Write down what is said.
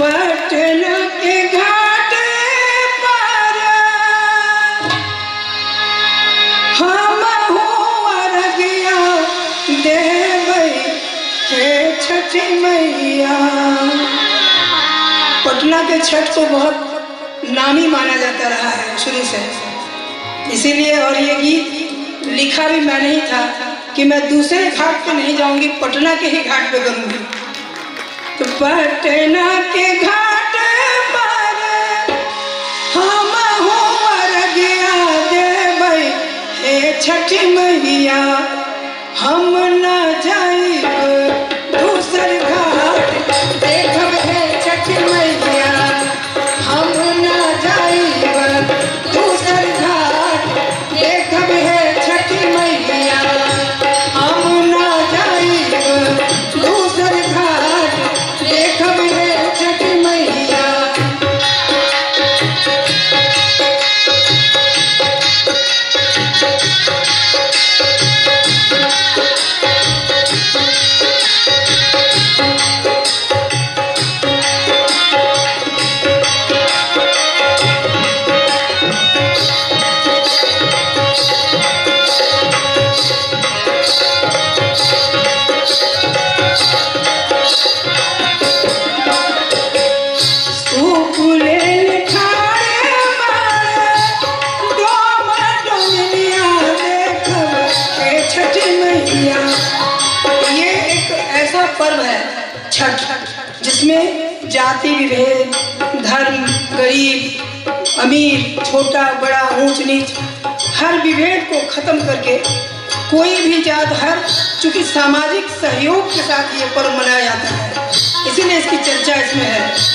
पटना के घाट पर हम अर्घ्य देबै हे छठी मैया। पटना के छठ को बहुत नामी माना जाता रहा है शुरू से, इसीलिए और ये गीत लिखा भी मैंने ही था कि मैं दूसरे घाट पे नहीं जाऊंगी, पटना के ही घाट पे करूंगी। तो पटना के घाट पर हम अर्घ्य देबै हे छठी मैया। हम न जाइब दूसर घाट देखब हे छठी मैया। हम न जाइब दूसर घाट देखब हे छठी मैया। हम न जाइब दूसर घाट देखब हे छठी मैया। पर्व है छठ, जिसमें जाति विभेद, धर्म, गरीब अमीर, छोटा बड़ा, ऊंच नीच, हर विभेद को खत्म करके कोई भी जात, हर चूंकि सामाजिक सहयोग के साथ ये पर्व मनाया जाता है, इसीलिए इसकी चर्चा इसमें है।